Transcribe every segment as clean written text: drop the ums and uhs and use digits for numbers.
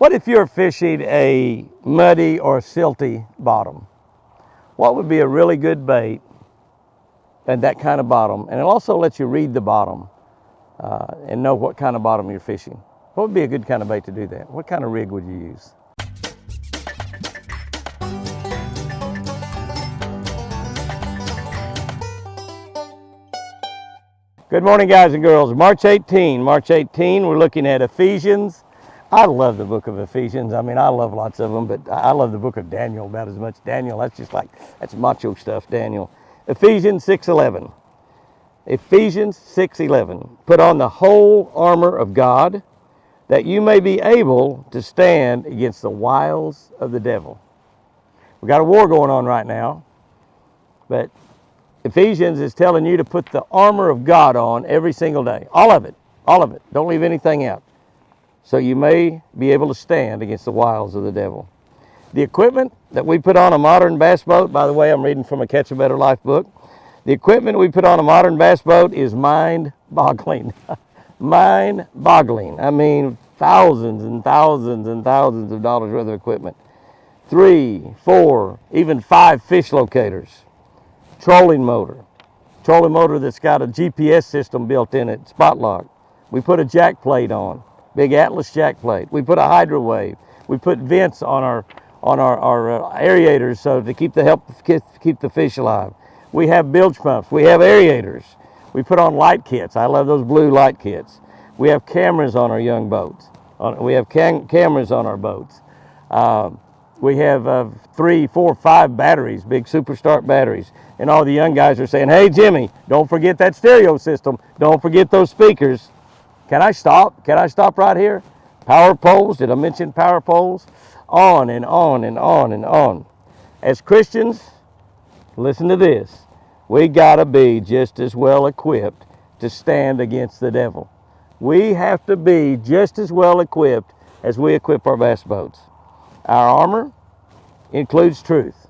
What if you're fishing a muddy or silty bottom? What would be a really good bait and that kind of bottom? And it also lets you read the bottom and know what kind of bottom you're fishing. What would be a good kind of bait to do that? What kind of rig would you use? Good morning, guys and girls. March 18, we're looking at Ephesians. I love the book of Ephesians. I mean, I love lots of them, but I love the book of Daniel about as much. Daniel, that's macho stuff, Daniel. Ephesians 6:11. Ephesians 6:11. Put on the whole armor of God, that you may be able to stand against the wiles of the devil. We got a war going on right now, but Ephesians is telling you to put the armor of God on every single day. All of it. Don't leave anything out. So you may be able to stand against the wiles of the devil. The equipment that we put on a modern bass boat, by the way, I'm reading from a Catch a Better Life book. The equipment we put on a modern bass boat is mind-boggling. Mind-boggling. I mean, thousands and thousands and thousands of dollars worth of equipment. 3, 4, even 5 fish locators. Trolling motor that's got a GPS system built in it, spot lock. We put a jack plate on, big Atlas jack plate. We put a hydro wave. We put vents on our aerators so to keep the fish alive. We have bilge pumps. We have aerators. We put on light kits. I love those blue light kits. We have cameras on our young boats. We have cameras on our boats. We have 3, 4, 5 batteries, big Super Start batteries. And all the young guys are saying, hey, Jimmy, don't forget that stereo system. Don't forget those speakers. Can I stop? Can I stop right here? Power poles. Did I mention power poles? On and on and on and on. As Christians, listen to this. We got to be just as well equipped to stand against the devil. We have to be just as well equipped as we equip our bass boats. Our armor includes truth.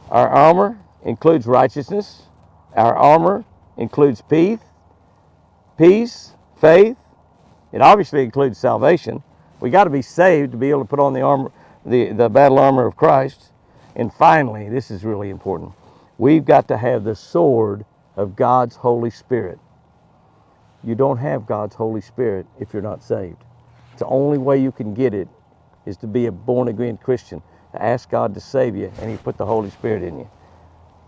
Our armor includes righteousness. Our armor includes peace, faith. It obviously includes salvation. We got to be saved to be able to put on the armor, the battle armor of Christ. And finally, this is really important. We've got to have the sword of God's Holy Spirit. You don't have God's Holy Spirit if you're not saved. It's the only way you can get it is to be a born-again Christian, to ask God to save you, and He put the Holy Spirit in you.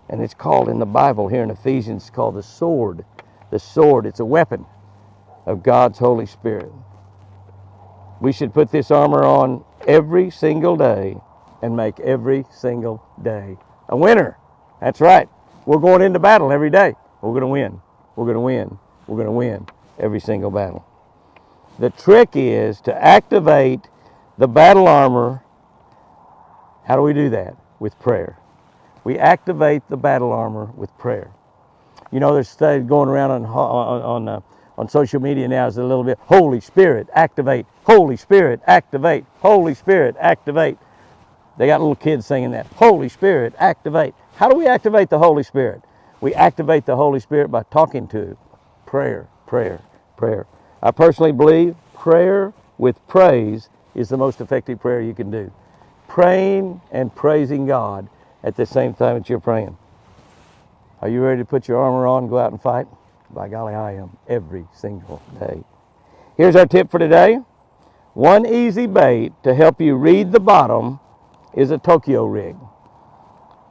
And it's called in the Bible here in Ephesians, it's called the sword. The sword, it's a weapon of God's Holy Spirit. We should put this armor on every single day and make every single day a winner. That's right. We're going into battle every day. We're going to win. We're going to win. We're going to win every single battle. The trick is to activate the battle armor. How do we do that? With prayer. We activate the battle armor with prayer. You know, there's stuff going around on social media now is a little bit, Holy Spirit, activate. Holy Spirit, activate. Holy Spirit, activate. They got little kids singing that. Holy Spirit, activate. How do we activate the Holy Spirit? We activate the Holy Spirit by talking to Him. Prayer, prayer, prayer. I personally believe prayer with praise is the most effective prayer you can do. Praying and praising God at the same time that you're praying. Are you ready to put your armor on and go out and fight? By golly, I am every single day. Here's our tip for today. One easy bait to help you read the bottom is a Tokyo rig,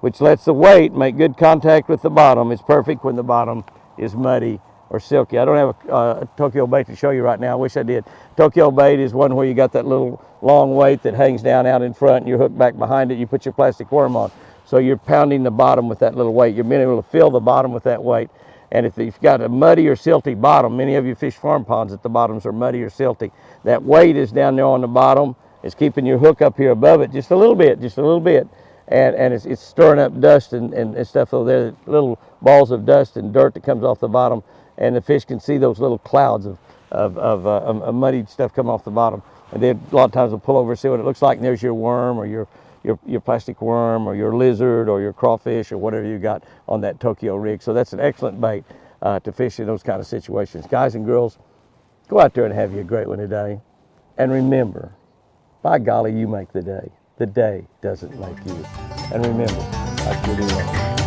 which lets the weight make good contact with the bottom. It's perfect when the bottom is muddy or silky. I don't have a Tokyo bait to show you right now. I wish I did. Tokyo bait is one where you got that little long weight that hangs down out in front and you hook back behind it. You put your plastic worm on. So you're pounding the bottom with that little weight. You're being able to fill the bottom with that weight. And if you've got a muddy or silty bottom, many of you fish farm ponds that the bottoms are muddy or silty. That weight is down there on the bottom. It's keeping your hook up here above it just a little bit. And it's stirring up dust and stuff over there, little balls of dust and dirt that comes off the bottom. And the fish can see those little clouds of muddy stuff come off the bottom. And then a lot of times they'll pull over and see what it looks like, and there's your worm or your plastic worm or your lizard or your crawfish or whatever you got on that Tokyo rig. So that's an excellent bait to fish in those kind of situations. Guys and girls, go out there and have you a great one today. And remember, by golly, you make the day. The day doesn't make you. And remember, I truly love you.